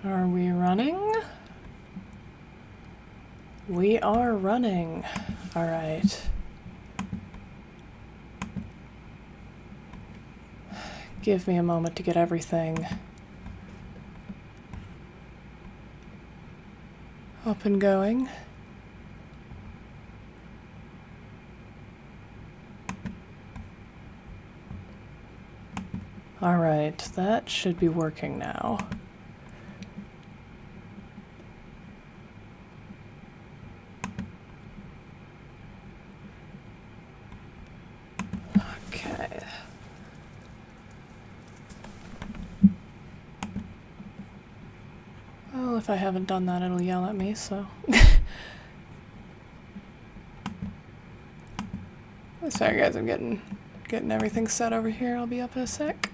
Are we running? We are running. All right. Give me a moment to get everything up and going. All right, that should be working now. Okay. Well, if I haven't done that, it'll yell at me, so. Sorry guys, I'm getting everything set over here. I'll be up in a sec.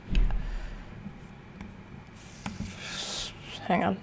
Hang on.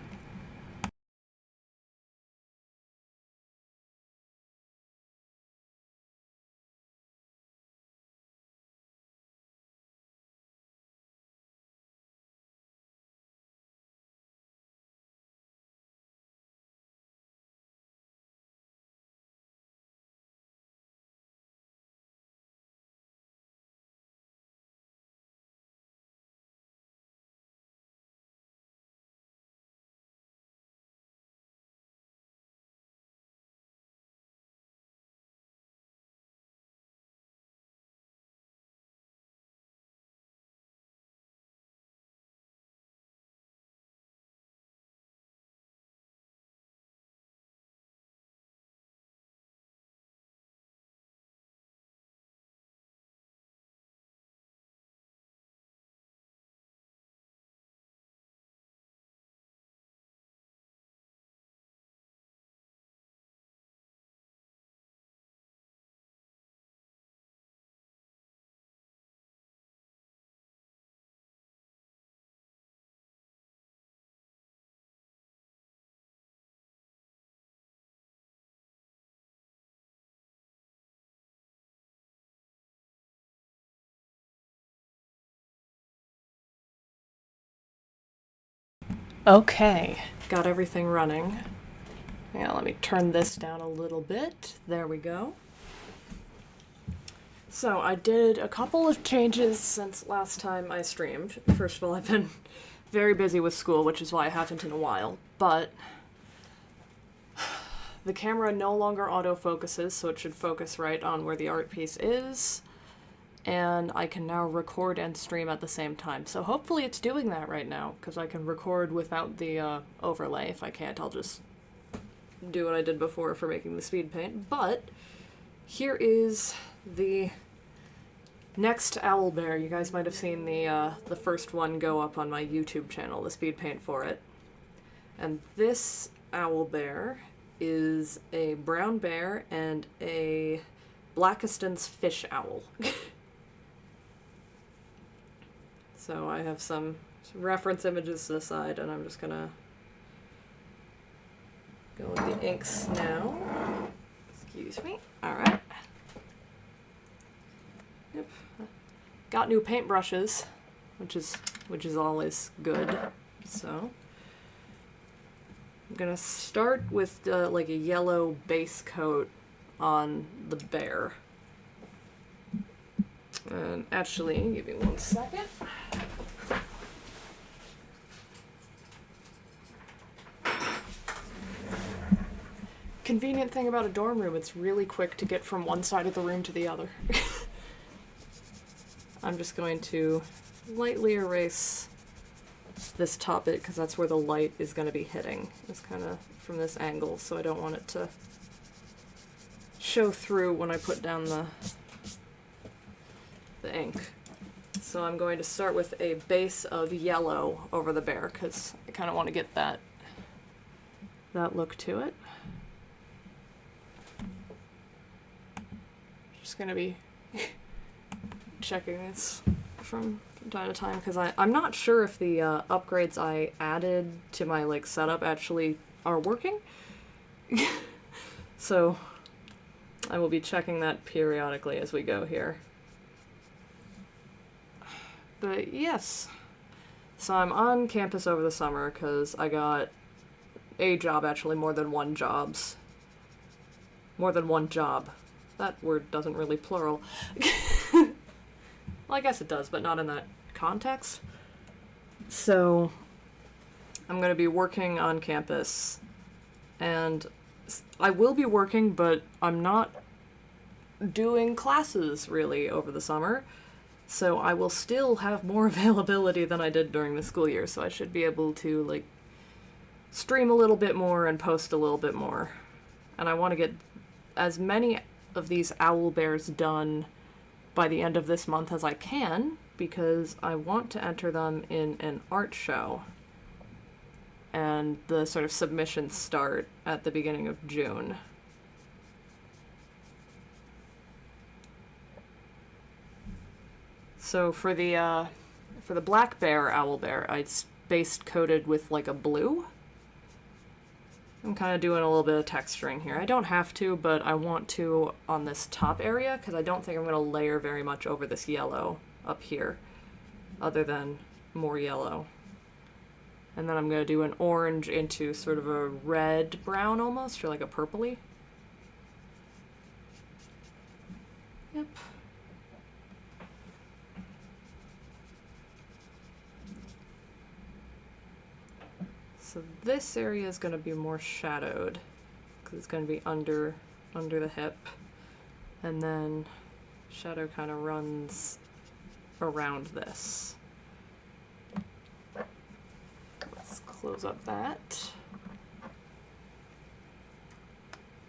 Okay, got everything running. Yeah, let me turn this down a little bit. There we go. So I did a couple of changes since last time I streamed. First of all, I've been very busy with school, which is why I haven't in a while, but the camera no longer autofocuses, so it should focus right on where the art piece is, and I can now record and stream at the same time. So hopefully it's doing that right now, because I can record without the overlay. If I can't, I'll just do what I did before for making the speed paint. But here is the next owlbear. You guys might have seen the first one go up on my YouTube channel, the speed paint for it. And this owlbear is a brown bear and a Blackiston's fish owl. So I have some reference images to the side, and I'm just gonna go with the inks now. Excuse me. Alright. Yep. Got new paintbrushes, which is always good. So I'm gonna start with like a yellow base coat on the bear. And actually, give me 1 second. Convenient thing about a dorm room, it's really quick to get from one side of the room to the other. I'm just going to lightly erase this top bit because that's where the light is going to be hitting. It's kind of from this angle, so I don't want it to show through when I put down the ink. So I'm going to start with a base of yellow over the bear because I kind of want to get that look to it. Just going to be checking this from time to time because I'm not sure if the upgrades I added to my like setup actually are working. So I will be checking that periodically as we go here. But yes, So I'm on campus over the summer because I got a job, actually, more than one jobs. More than one job. That word doesn't really plural. Well, I guess it does, but not in that context. So I'm going to be working on campus, and I will be working, but I'm not doing classes really over the summer, so I will still have more availability than I did during the school year, so I should be able to, like, stream a little bit more and post a little bit more. And I want to get as many of these owl bears done by the end of this month as I can, because I want to enter them in an art show. And the sort of submissions start at the beginning of June. So for the black bear owl bear, I base coated with like a blue. I'm kind of doing a little bit of texturing here. I don't have to, but I want to on this top area because I don't think I'm going to layer very much over this yellow up here, other than more yellow. And then I'm going to do an orange into sort of a red-brown almost, or like a purpley. Yep. So this area is going to be more shadowed, because it's going to be under the hip. And then shadow kind of runs around this. Let's close up that.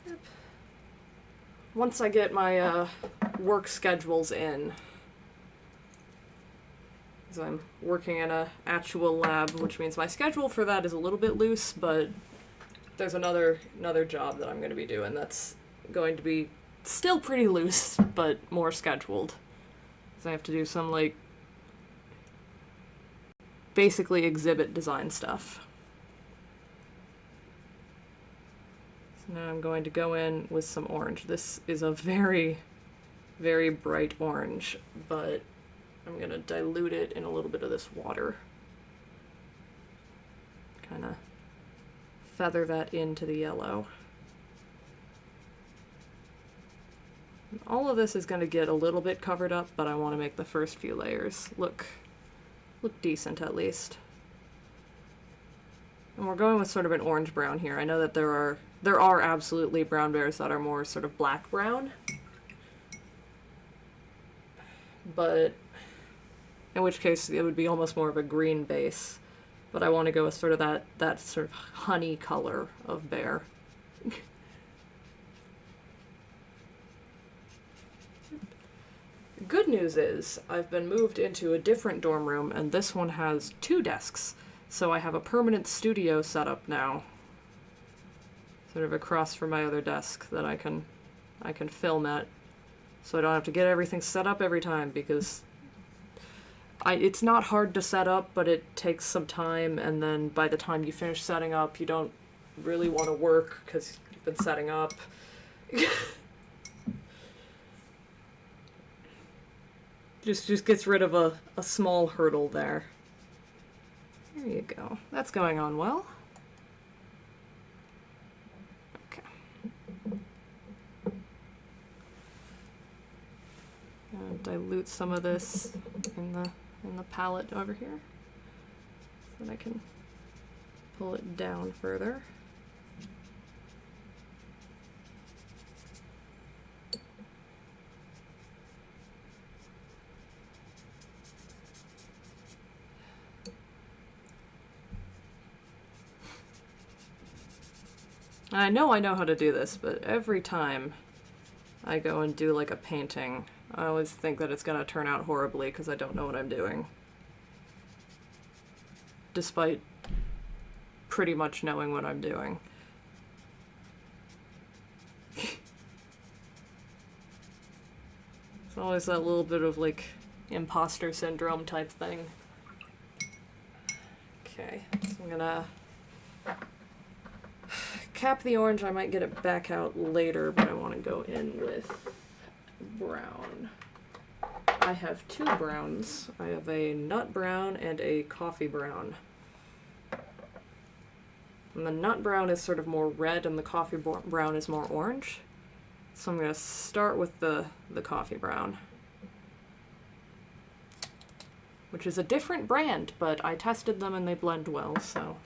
Yep. Once I get my work schedules in, because I'm working in a actual lab, which means my schedule for that is a little bit loose, but there's another job that I'm going to be doing that's going to be still pretty loose, but more scheduled. So I have to do some, like, basically exhibit design stuff. So now I'm going to go in with some orange. This is a very, very bright orange, but I'm going to dilute it in a little bit of this water. Kind of feather that into the yellow. All of this is going to get a little bit covered up, but I want to make the first few layers look decent at least. And we're going with sort of an orange-brown here. I know that there are absolutely brown bears that are more sort of black-brown, but in which case it would be almost more of a green base. But I want to go with sort of that sort of honey color of bear. Good news is I've been moved into a different dorm room, and this one has 2 desks. So I have a permanent studio set up now, sort of across from my other desk that I can film at. So I don't have to get everything set up every time, because it's not hard to set up, but it takes some time, and then by the time you finish setting up, you don't really want to work because you've been setting up. Just gets rid of a small hurdle there. There you go. That's going on well. Okay. Dilute some of this in the palette over here, so that I can pull it down further. I know how to do this, but every time I go and do like a painting, I always think that it's gonna turn out horribly because I don't know what I'm doing. Despite pretty much knowing what I'm doing. It's always that little bit of like imposter syndrome type thing. Okay, so I'm gonna cap the orange. I might get it back out later, but I want to go in with brown. I have two browns. I have a nut brown and a coffee brown. And the nut brown is sort of more red and the coffee brown is more orange. So I'm going to start with the coffee brown, which is a different brand, but I tested them and they blend well, so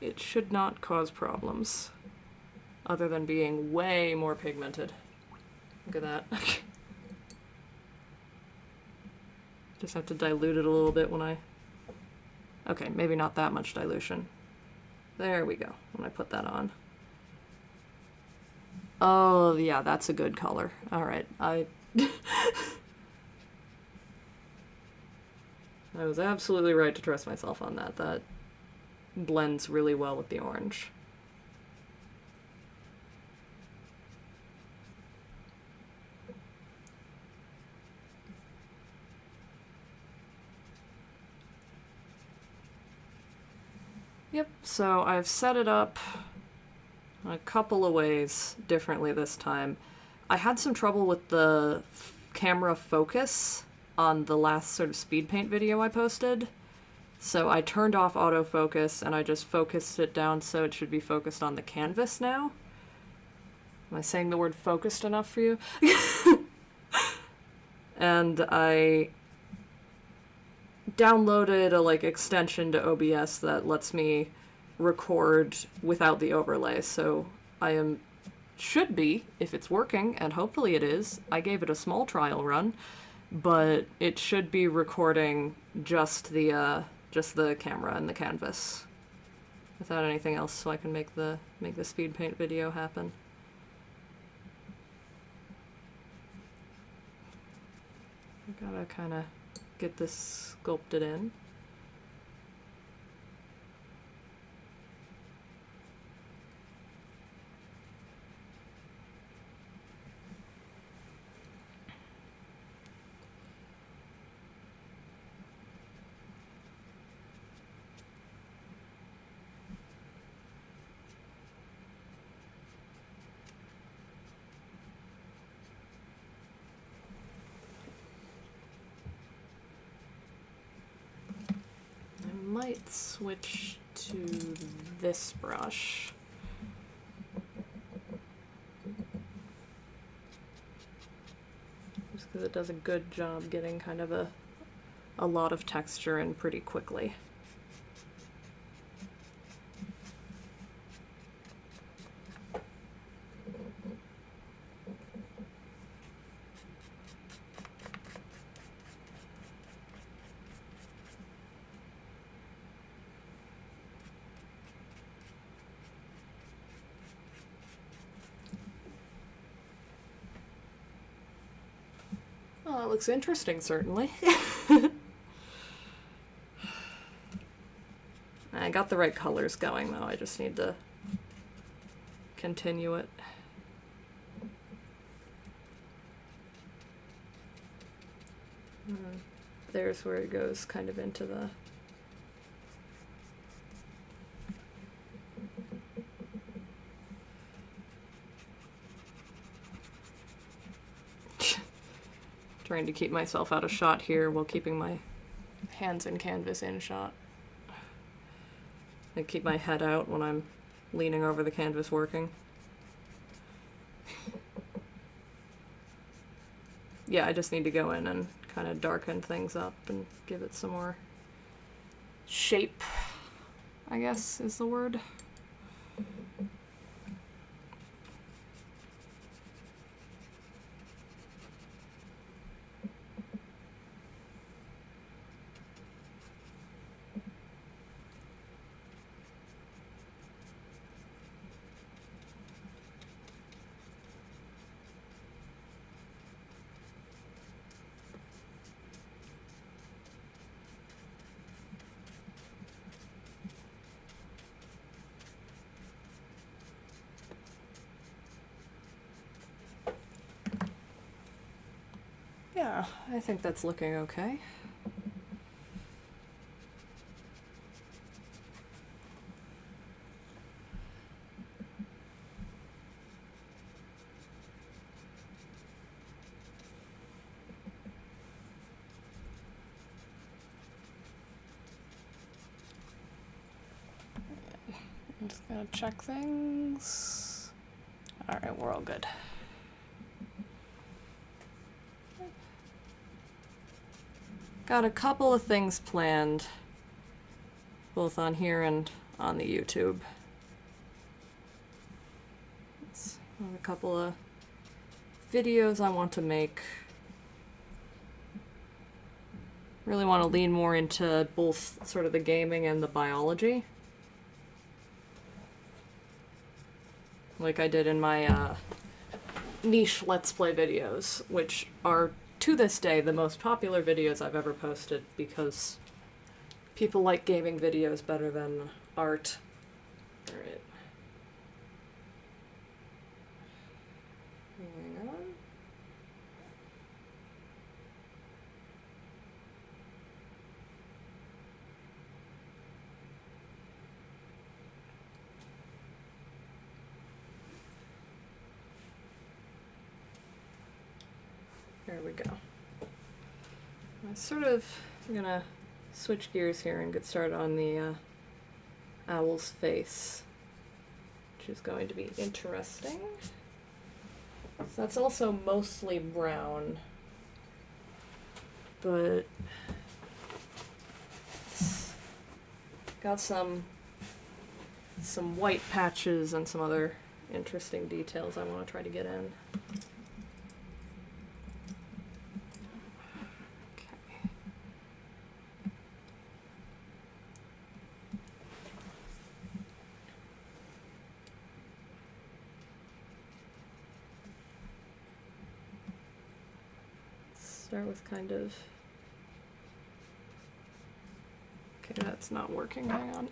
it should not cause problems, other than being way more pigmented. Look at that. Just have to dilute it a little bit when I... Okay, maybe not that much dilution. There we go, when I put that on. Oh, yeah, that's a good color. Alright, I was absolutely right to trust myself on that. That blends really well with the orange. Yep, so I've set it up a couple of ways differently this time. I had some trouble with the camera focus on the last sort of speed paint video I posted. So I turned off autofocus and I just focused it down so it should be focused on the canvas now. Am I saying the word focused enough for you? And I downloaded a extension to OBS that lets me record without the overlay, so should be, if it's working, and hopefully it is. I gave it a small trial run, but it should be recording just the camera and the canvas without anything else, so I can make the speed paint video happen. I gotta kind of get this sculpted in. Might switch to this brush. Just because it does a good job getting kind of a lot of texture in pretty quickly. Well, it looks interesting, certainly. I got the right colors going, though. I just need to continue it. There's where it goes kind of into the... Trying to keep myself out of shot here while keeping my hands and canvas in shot. I keep my head out when I'm leaning over the canvas working. Yeah, I just need to go in and kind of darken things up and give it some more shape, I guess is the word. Yeah, I think that's looking okay. I'm just gonna check things. Alright, we're all good. Got a couple of things planned, both on here and on the YouTube. A couple of videos I want to make. Really want to lean more into both sort of the gaming and the biology. Like I did in my niche Let's Play videos, which are, to this day, the most popular videos I've ever posted because people like gaming videos better than art. Alright. Hang on. There we go. I'm gonna switch gears here and get started on the owl's face, which is going to be interesting. So that's also mostly brown, but it's got some white patches and some other interesting details I want to try to get in. Start with kind of... Okay, that's not working. Hang on.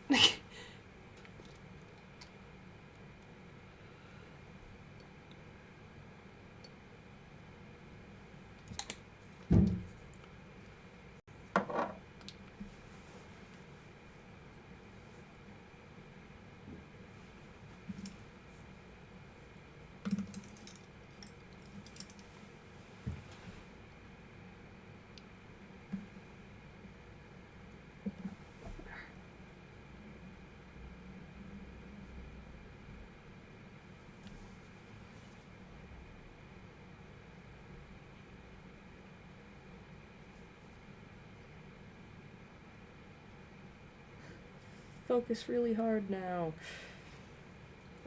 Focus really hard now.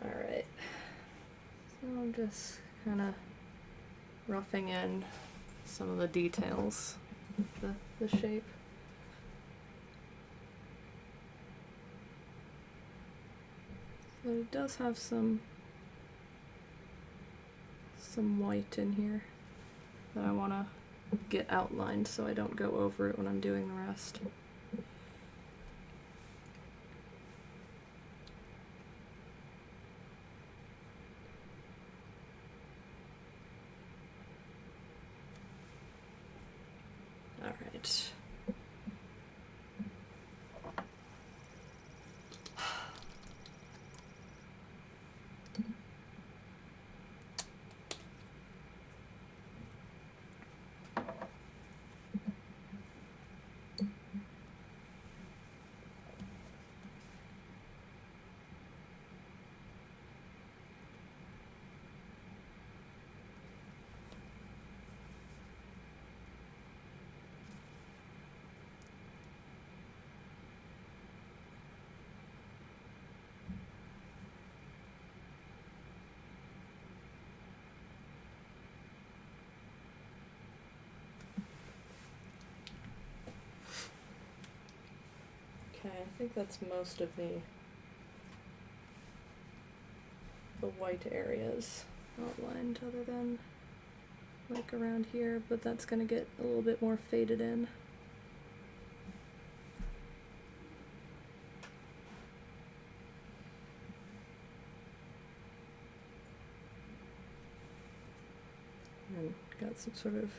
Alright. So I'm just kind of roughing in some of the details of the shape. So it does have some white in here that I want to get outlined so I don't go over it when I'm doing the rest. Alright. Okay, I think that's most of the white areas outlined, other than like around here, but that's gonna get a little bit more faded in. And got some sort of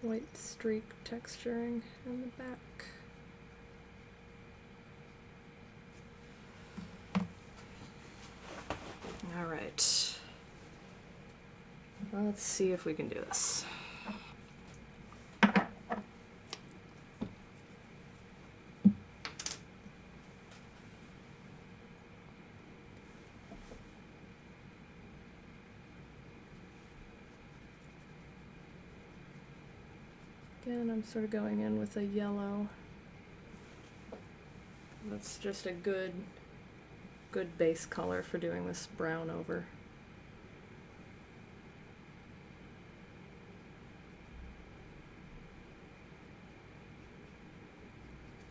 white streak texturing in the back. Alright. Let's see if we can do this. Again, I'm sort of going in with a yellow. That's just a good base color for doing this brown over.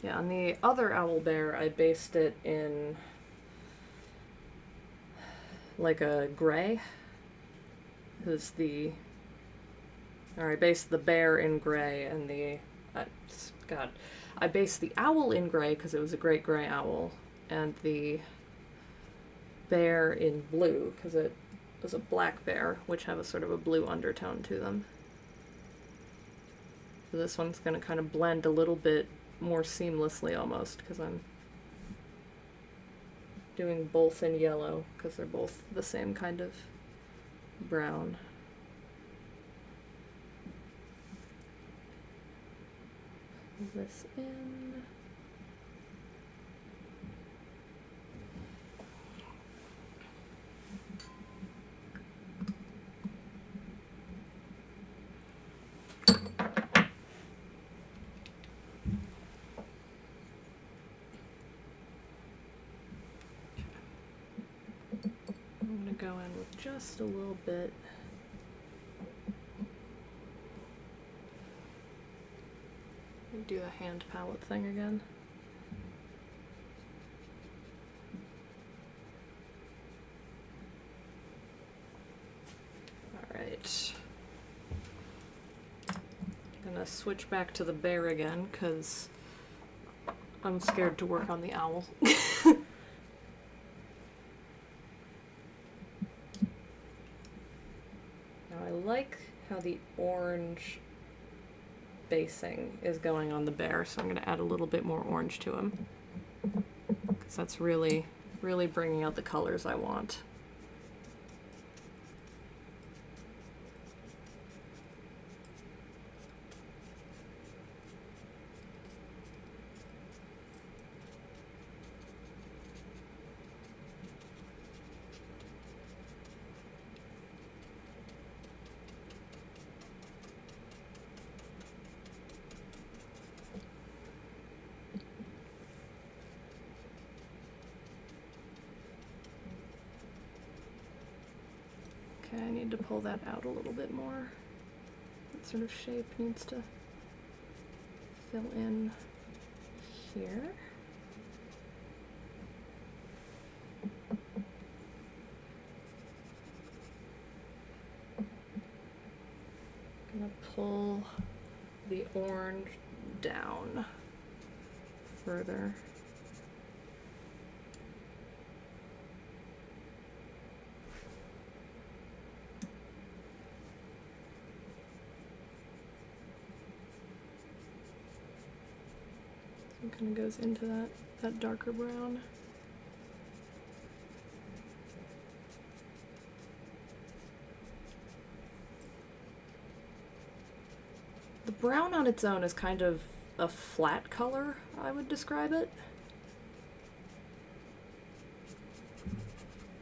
Yeah, on the other owl bear, I based it in like a gray. I based the bear in gray and I based the owl in gray because it was a great gray owl, and the bear in blue because it was a black bear, which have a sort of a blue undertone to them. So this one's going to kind of blend a little bit more seamlessly almost because I'm doing both in yellow because they're both the same kind of brown. This in. I'm going to go in with just a little bit. Do the hand palette thing again. Alright. I'm gonna switch back to the bear again because I'm scared to work on the owl. Now I like how the orange basing is going on the bear, so I'm going to add a little bit more orange to him because that's really bringing out the colors I want. Okay, I need to pull that out a little bit more. That sort of shape needs to fill in here. I'm gonna pull the orange down further. It kind of goes into that darker brown. The brown on its own is kind of a flat color, I would describe it.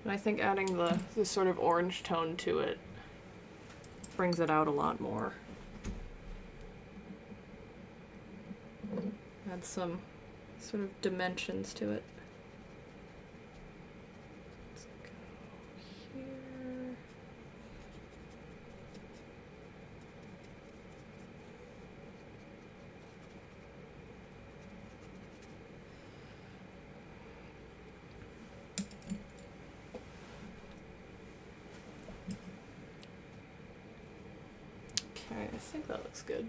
And I think adding the sort of orange tone to it brings it out a lot more. Add some sort of dimensions to it. Let's go here. Okay, I think that looks good.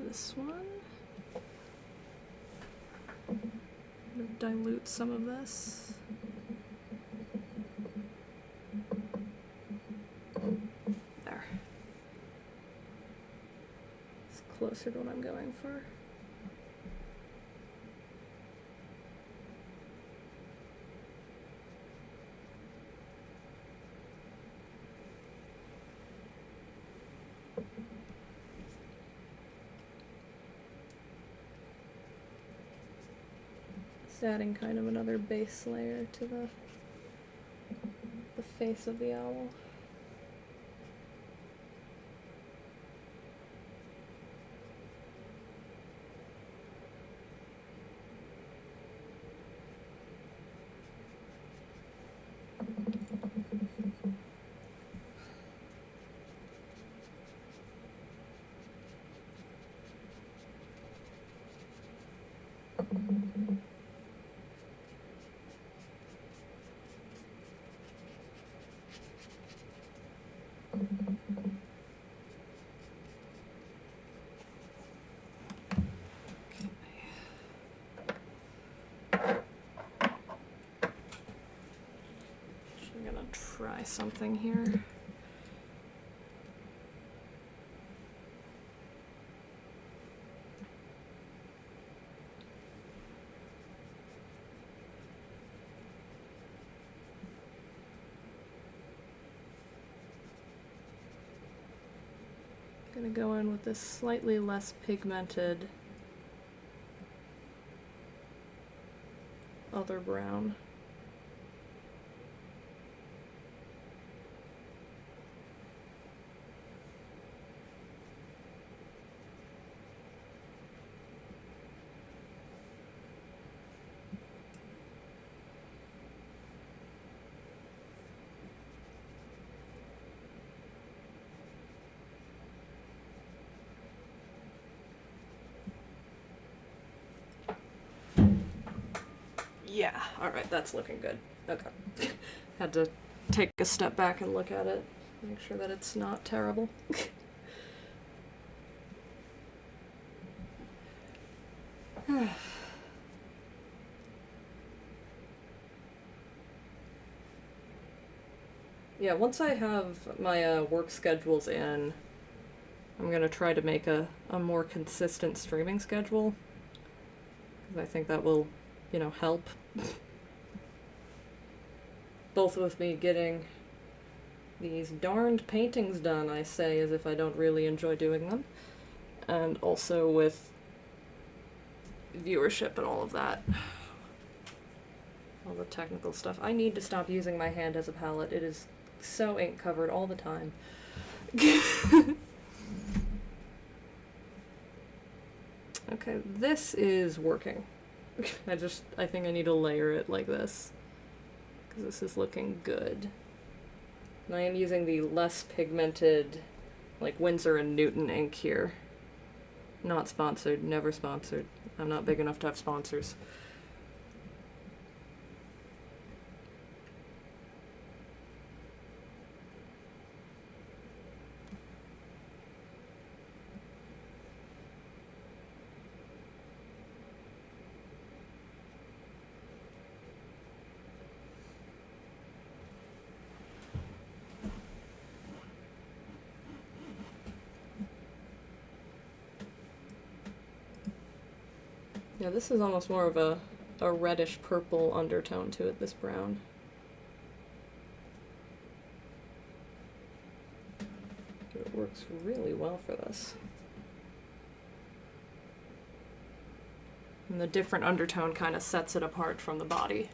This one. Dilute some of this. There. It's closer to what I'm going for. Just adding kind of another base layer to the face of the owl. I'm gonna try something here. Gonna go in with this slightly less pigmented other brown. Yeah, alright, that's looking good. Okay. Had to take a step back and look at it. Make sure that it's not terrible. Yeah, once I have my work schedules in, I'm gonna try to make a more consistent streaming schedule. Because I think that will, help. Both with me getting these darned paintings done, I say, as if I don't really enjoy doing them. And also with viewership and all of that. All the technical stuff. I need to stop using my hand as a palette. It is so ink covered all the time. Okay, this is working. I think I need to layer it like this, because this is looking good. And I am using the less pigmented, like Winsor & Newton ink here. Not sponsored, never sponsored. I'm not big enough to have sponsors. Yeah, this is almost more of a reddish purple undertone to it, this brown. It works really well for this. And the different undertone kind of sets it apart from the body.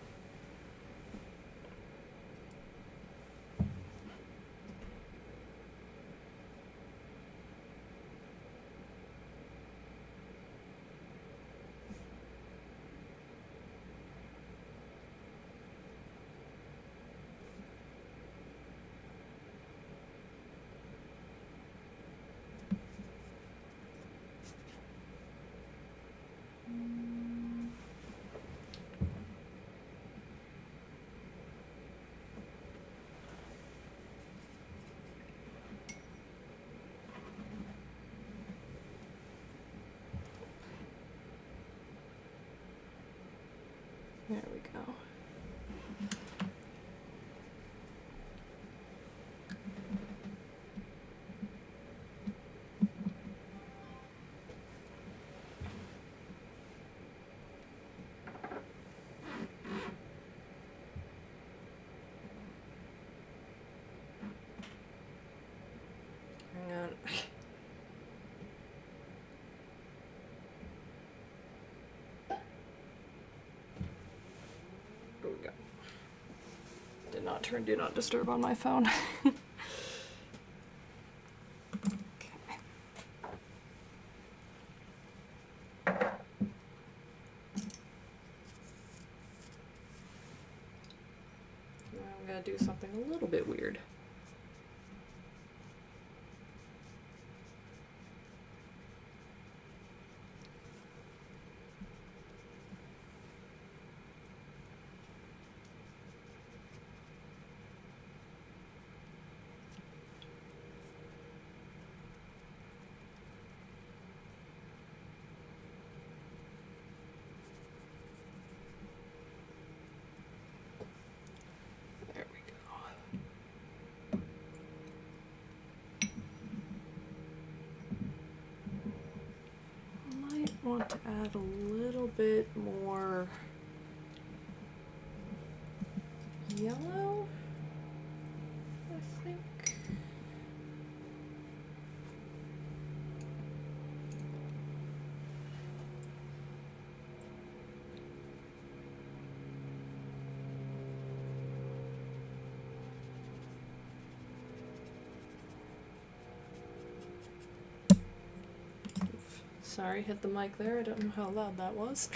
not turn Do Not Disturb on my phone. Okay. Now I'm gonna do something a little bit weird. There we go. Might want to add a little bit more yellow, I think. Oof. Sorry, hit the mic there. I don't know how loud that was.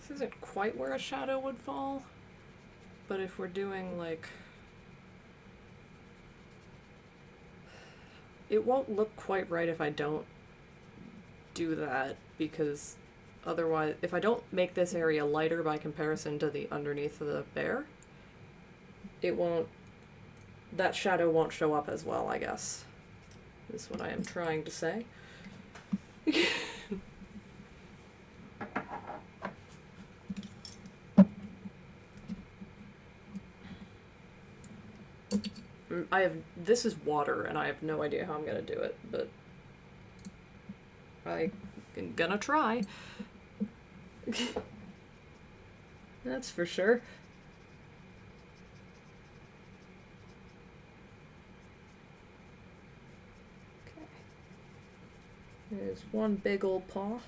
This isn't quite where a shadow would fall, but if we're doing like... It won't look quite right if I don't do that, because otherwise, if I don't make this area lighter by comparison to the underneath of the bear, it won't... that shadow won't show up as well, I guess. Is what I am trying to say. This is water, and I have no idea how I'm gonna do it, but I'm gonna try. That's for sure. Okay. There's one big old paw.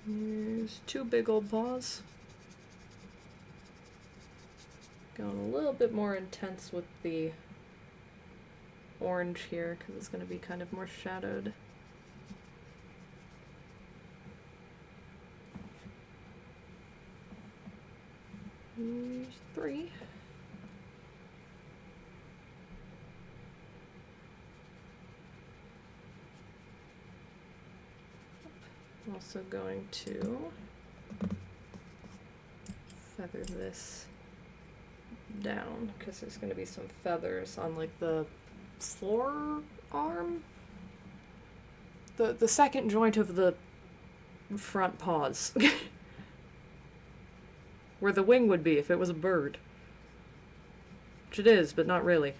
There's two big old paws. Going a little bit more intense with the orange here, because it's going to be kind of more shadowed. There's three. Also going to feather this down, because there's going to be some feathers on like the forearm, the second joint of the front paws, where the wing would be if it was a bird, which it is, but not really.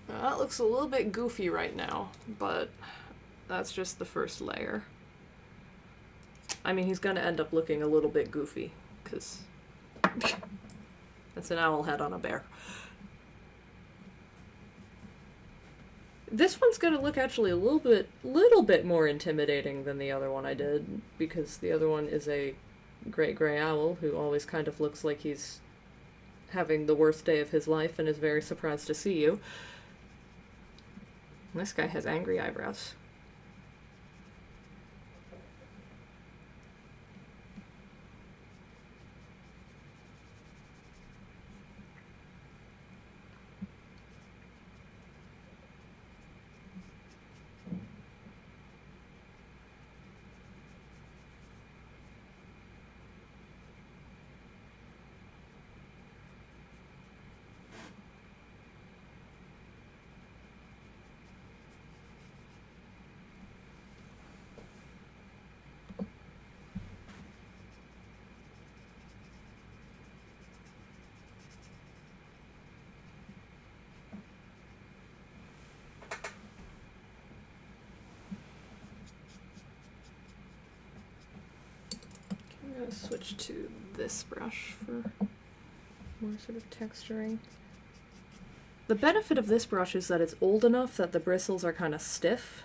That looks a little bit goofy right now, but that's just the first layer. I mean, he's gonna end up looking a little bit goofy, because that's an owl head on a bear. This one's gonna look actually a little bit more intimidating than the other one I did, because the other one is a great gray owl who always kind of looks like he's having the worst day of his life and is very surprised to see you. This guy has angry eyebrows. gonna switch to this brush for more sort of texturing. The benefit of this brush is that it's old enough that the bristles are kind of stiff.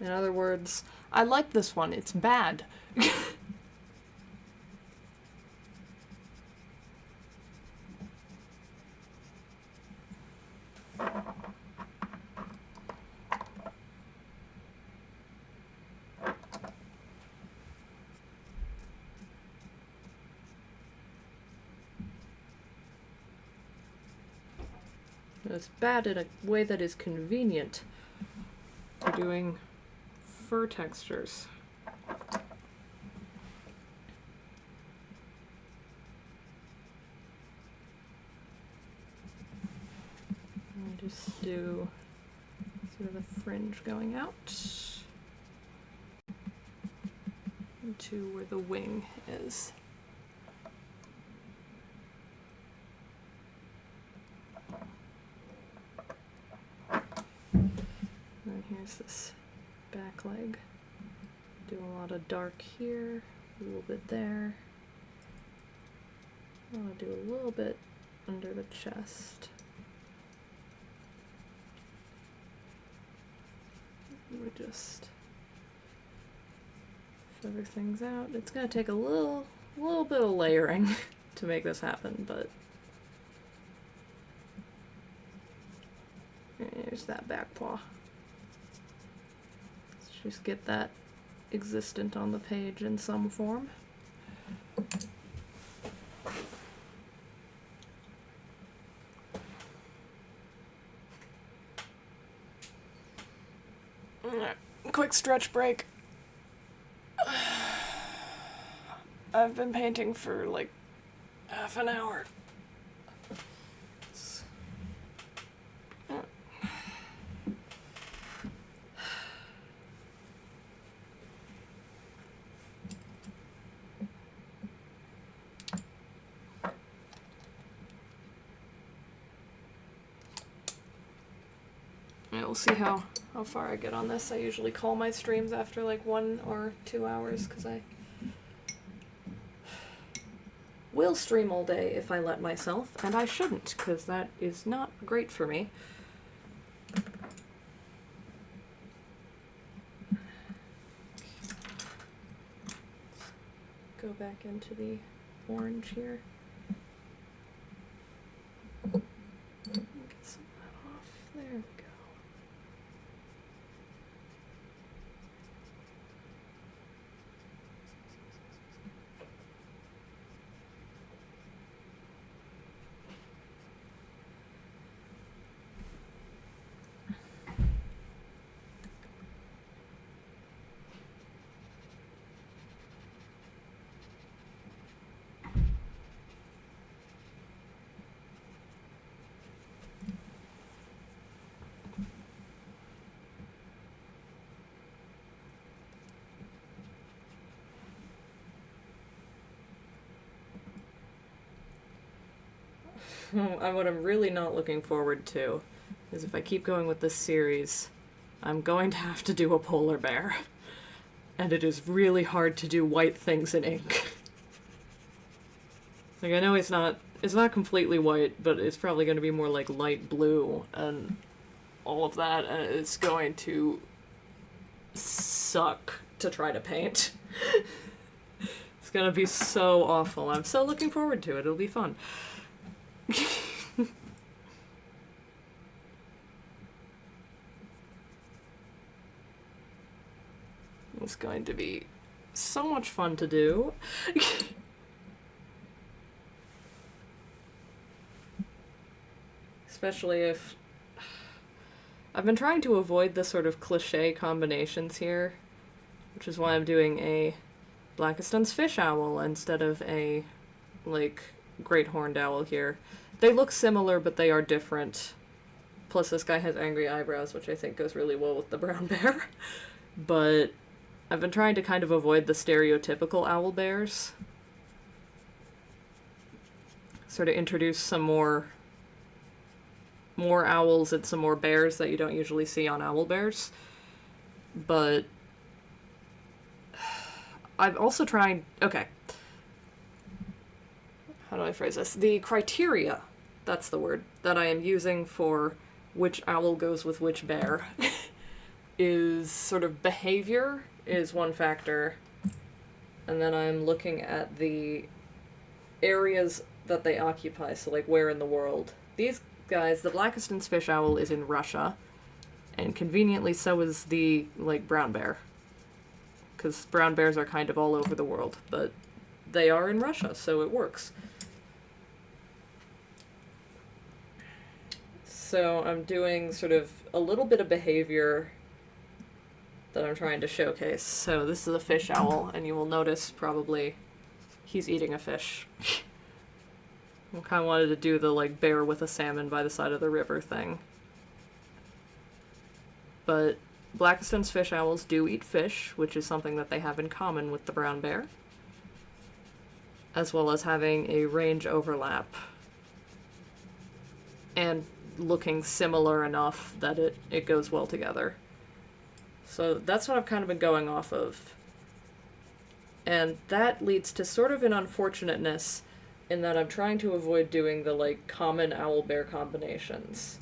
In other words, I like this one, it's bad. It's bad in a way that is convenient for doing fur textures. I'll just do sort of a fringe going out to where the wing is. And here's this back leg. Do a lot of dark here, a little bit there. I'll do a little bit under the chest. We just feather things out. It's gonna take a little bit of layering to make this happen, but here's that back paw. Let's just get that existent on the page in some form. Quick stretch break. I've been painting for like half an hour. We'll see how far I get on this. I usually call my streams after like 1 or 2 hours because I will stream all day if I let myself, and I shouldn't because that is not great for me. Go back into the orange here. Get some of that off. There we go. What I'm really not looking forward to is if I keep going with this series, I'm going to have to do a polar bear. And it is really hard to do white things in ink. Like, I know it's not completely white, but it's probably going to be more like light blue and all of that, and it's going to suck to try to paint. It's going to be so awful. I'm so looking forward to it. It'll be fun. It's going to be so much fun to do. Especially if... I've been trying to avoid the sort of cliche combinations here, which is why I'm doing a Blakiston's fish owl instead of a, like, great horned owl here. They look similar, but they are different. Plus this guy has angry eyebrows, which I think goes really well with the brown bear. But I've been trying to kind of avoid the stereotypical owl bears. Sort of introduce some more owls and some more bears that you don't usually see on owl bears. But I'm also trying... Okay. How do I phrase this? The criteria, that's the word, that I am using for which owl goes with which bear is sort of behavior is one factor, and then I'm looking at the areas that they occupy, so like where in the world. These guys, the Blakiston's fish owl is in Russia, and conveniently so is the, like, brown bear. Because brown bears are kind of all over the world, but they are in Russia, so it works. So I'm doing sort of a little bit of behavior that I'm trying to showcase. So this is a fish owl, and you will notice probably he's eating a fish. I kind of wanted to do the, like, bear with a salmon by the side of the river thing. But Blakiston's fish owls do eat fish, which is something that they have in common with the brown bear, as well as having a range overlap and looking similar enough that it goes well together. So that's what I've kind of been going off of. And that leads to sort of an unfortunateness in that I'm trying to avoid doing the, like, common owl-bear combinations.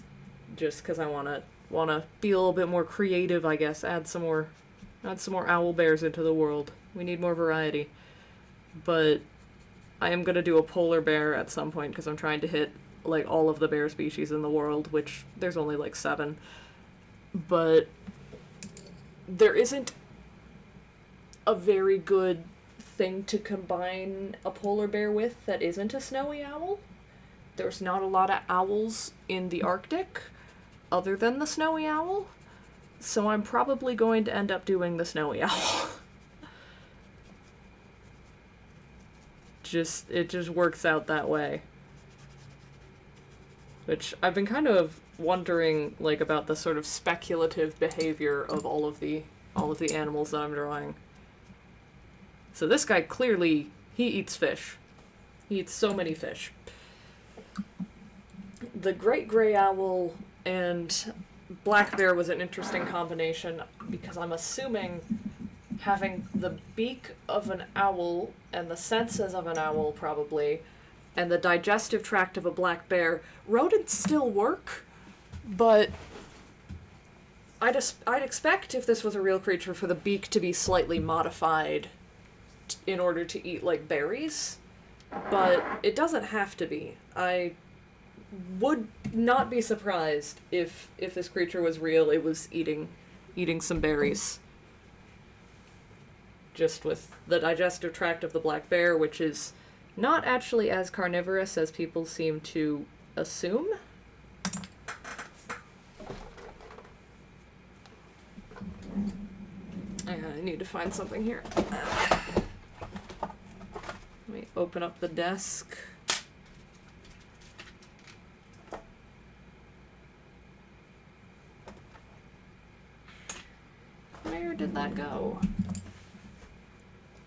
Just because I want to be a little bit more creative, I guess. Add some more owl bears into the world. We need more variety. But I am going to do a polar bear at some point because I'm trying to hit, like, all of the bear species in the world, which there's only, like, 7. But there isn't a very good thing to combine a polar bear with that isn't a snowy owl. There's not a lot of owls in the Arctic other than the snowy owl, so I'm probably going to end up doing the snowy owl. It just works out that way. Which I've been kind of wondering, like, about the sort of speculative behavior of all of the animals that I'm drawing. So this guy clearly, he eats fish. He eats so many fish. The great gray owl and black bear was an interesting combination because I'm assuming having the beak of an owl and the senses of an owl probably and the digestive tract of a black bear, rodents still work, but I'd expect if this was a real creature for the beak to be slightly modified in order to eat, like, berries, but it doesn't have to be. I would not be surprised if this creature was real, it was eating some berries. Just with the digestive tract of the black bear, which is not actually as carnivorous as people seem to assume. I need to find something here. Let me open up the desk. Where did that go?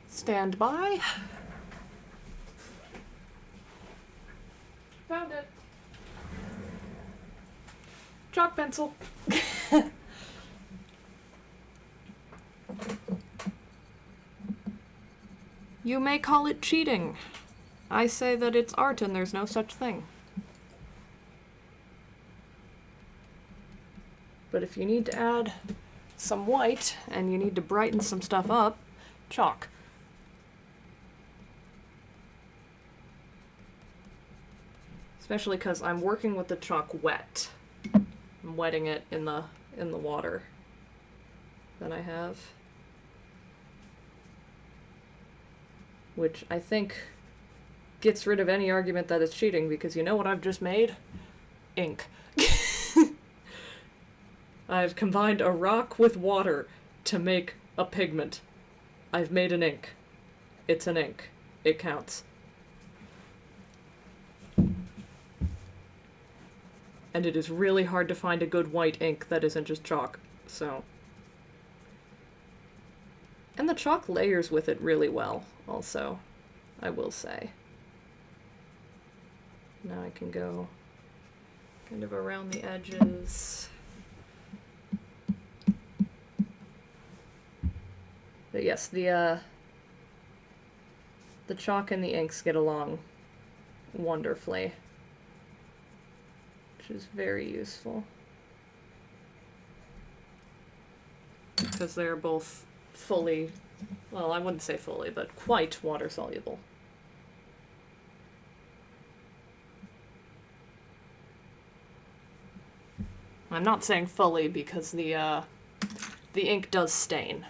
Stand by. Found it. Chalk pencil. You may call it cheating. I say that it's art and there's no such thing. But if you need to add some white and you need to brighten some stuff up, chalk. Especially because I'm working with the chalk wet. I'm wetting it in the water that I have. Which I think gets rid of any argument that it's cheating, because you know what I've just made? Ink. I've combined a rock with water to make a pigment. I've made an ink. It's an ink. It counts. And it is really hard to find a good white ink that isn't just chalk, so. And the chalk layers with it really well, also, I will say. Now I can go kind of around the edges. But yes, the the chalk and the inks get along wonderfully, which is very useful. Because they're both fully, well, I wouldn't say fully, but quite water soluble. I'm not saying fully because the ink does stain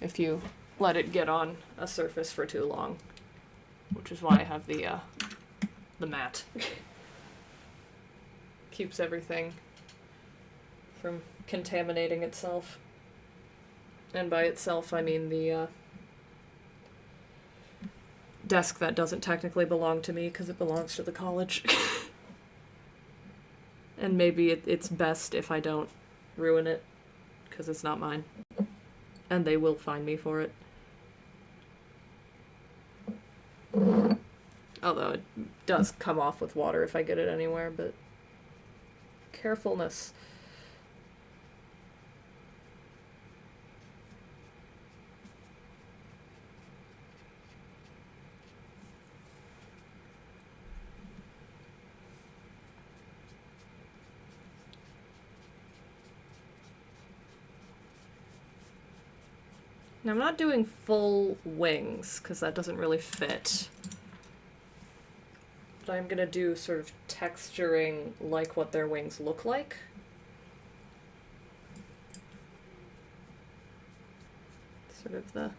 if you let it get on a surface for too long, which is why I have the mat. Keeps everything from contaminating itself. And by itself, I mean the desk that doesn't technically belong to me because it belongs to the college. And maybe it's best if I don't ruin it because it's not mine. And they will fine me for it. Although it does come off with water if I get it anywhere, but carefulness. Now, I'm not doing full wings, because that doesn't really fit. But I'm gonna do sort of texturing like what their wings look like. Sort of the...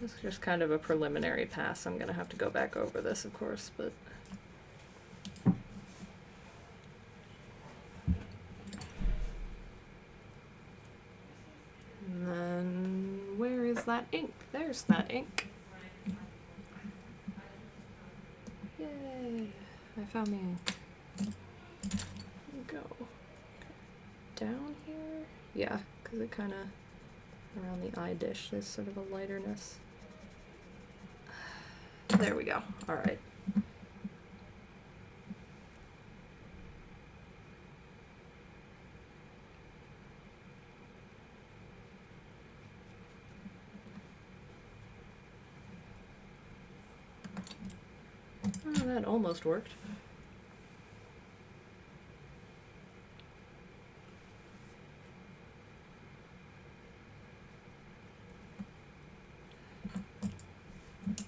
This is just kind of a preliminary pass. I'm gonna have to go back over this, of course, but... And then, where is that ink? There's that ink. Yay! I found the ink. Here we go. Down here? Yeah, because it kind of, around the eye dish, there's sort of a lighterness. There we go. Alright. Oh, that almost worked.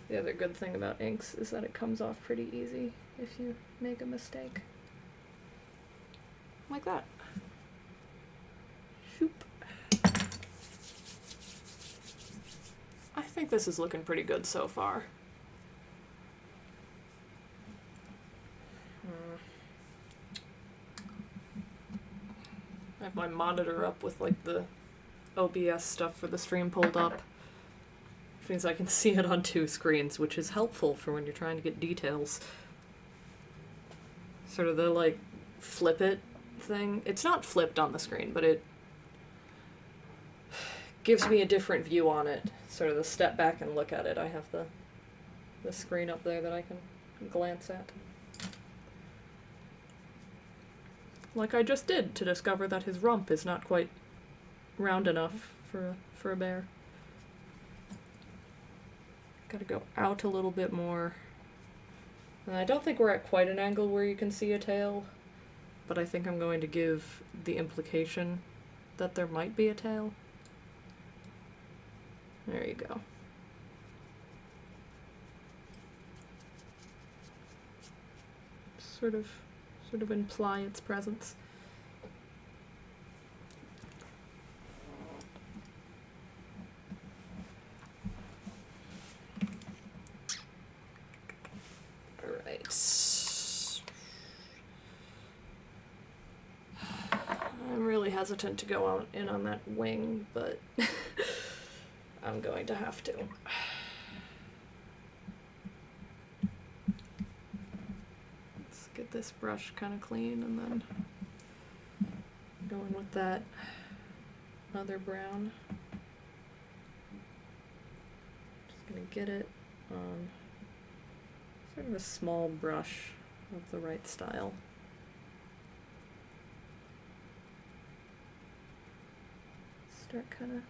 The other good thing about inks is that it comes off pretty easy if you make a mistake. Like that. Shoop. I think this is looking pretty good so far. I have my monitor up with like the OBS stuff for the stream pulled up. Which means I can see it on two screens, which is helpful for when you're trying to get details. Sort of the like flip it thing. It's not flipped on the screen, but it gives me a different view on it. Sort of the step back and look at it. I have the screen up there that I can glance at. Like I just did to discover that his rump is not quite round enough for a bear. Gotta go out a little bit more. And I don't think we're at quite an angle where you can see a tail, but I think I'm going to give the implication that there might be a tail. There you go. Sort of imply its presence. Alright. I'm really hesitant to go in on that wing, but I'm going to have to. Get this brush kind of clean and then go in with that other brown. Just gonna get it on sort of a small brush of the right style. start kind of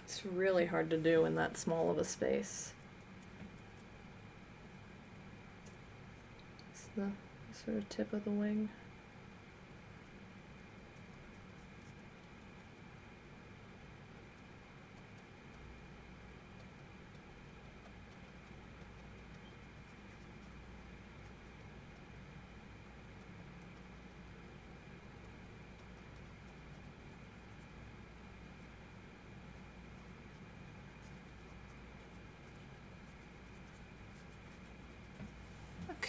it's really hard to do in that small of a space. It's the sort of tip of the wing.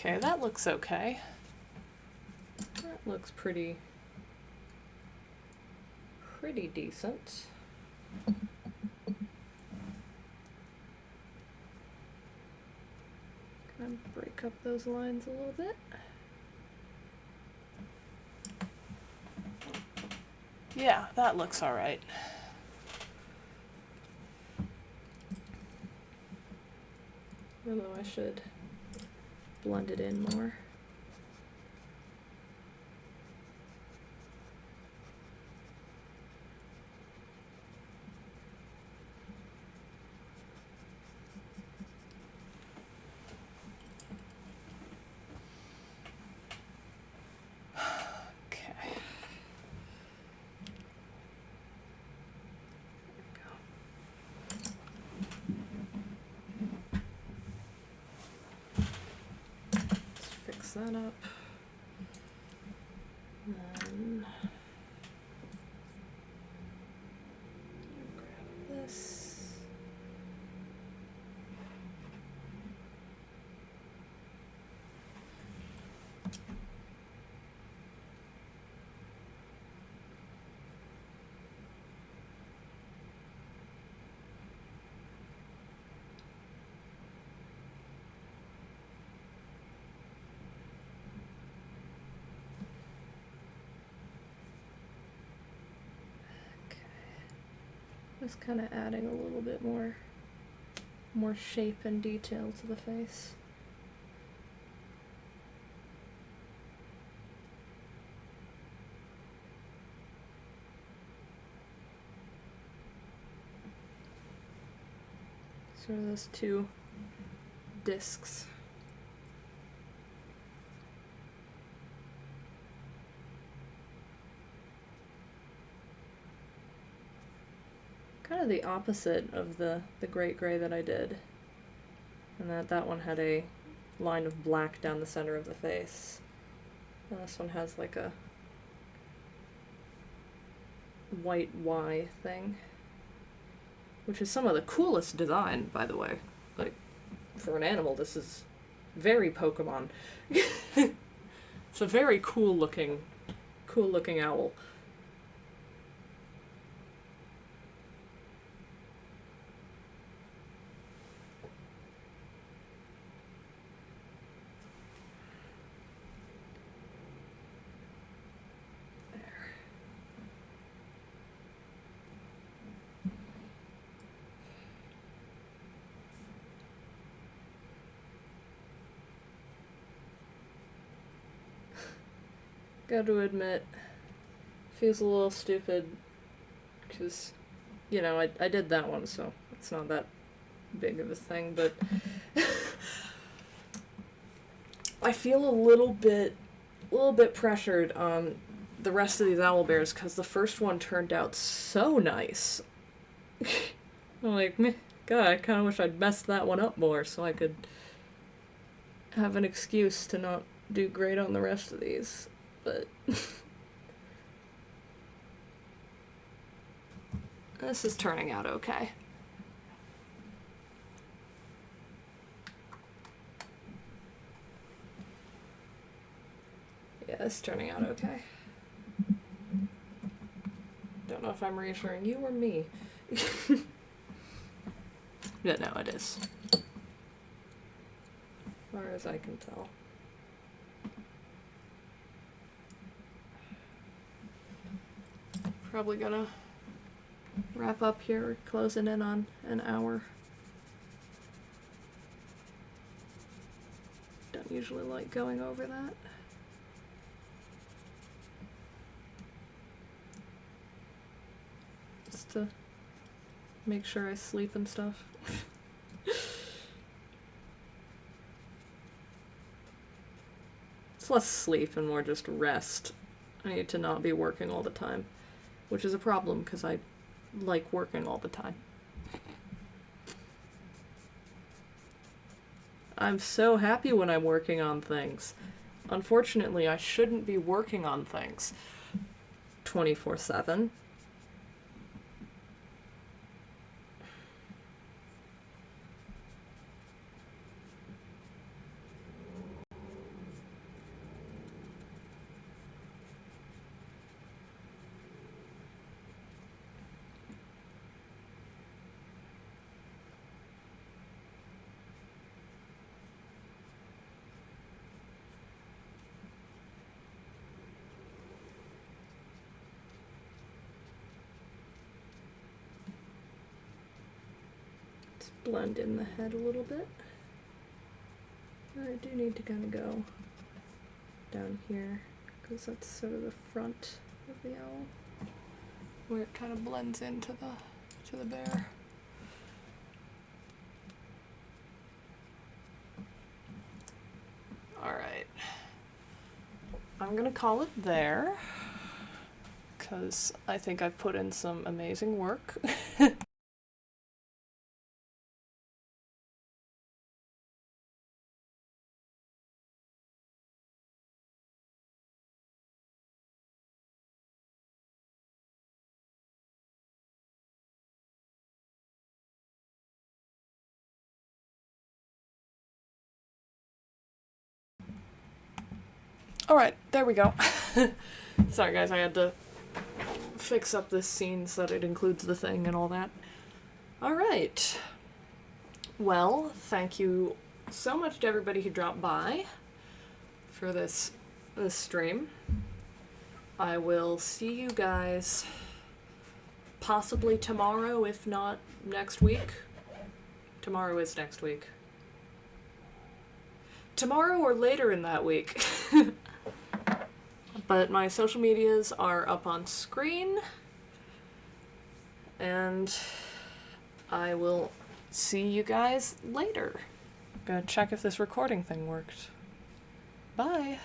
Okay, that looks okay. That looks pretty decent. Kind of break up those lines a little bit. Yeah, that looks all right. Although I should blend it in more. That up. And then grab this. Just kind of adding a little bit more shape and detail to the face. Sort of those two discs. Kind of the opposite of the Great Gray that I did. And that one had a line of black down the center of the face. And this one has like a white Y thing. Which is some of the coolest design, by the way. Like, for an animal, this is very Pokemon. It's a very cool looking owl. Got to admit, feels a little stupid, because, you know, I did that one, so it's not that big of a thing, but I feel a little bit pressured on the rest of these owlbears, because the first one turned out so nice. I'm like, God, I kind of wish I'd messed that one up more, so I could have an excuse to not do great on the rest of these. But this is turning out okay. Yeah, it's turning out okay. Don't know if I'm reassuring you or me. Yeah, no, it is. As far as I can tell. Probably gonna wrap up here. We're closing in on an hour. Don't usually like going over that. Just to make sure I sleep and stuff. It's less sleep and more just rest. I need to not be working all the time, which is a problem because I like working all the time. I'm so happy when I'm working on things. Unfortunately, I shouldn't be working on things 24/7. Blend in the head a little bit. I do need to kind of go down here because that's sort of the front of the owl where it kind of blends into the bear. All right. I'm gonna call it there because I think I've put in some amazing work. Alright, there we go. Sorry guys, I had to fix up this scene so that it includes the thing and all that. Alright. Well, thank you so much to everybody who dropped by for this stream. I will see you guys possibly tomorrow, if not next week. Tomorrow is next week. Tomorrow or later in that week. But my social medias are up on screen. And I will see you guys later. Gonna check if this recording thing worked. Bye.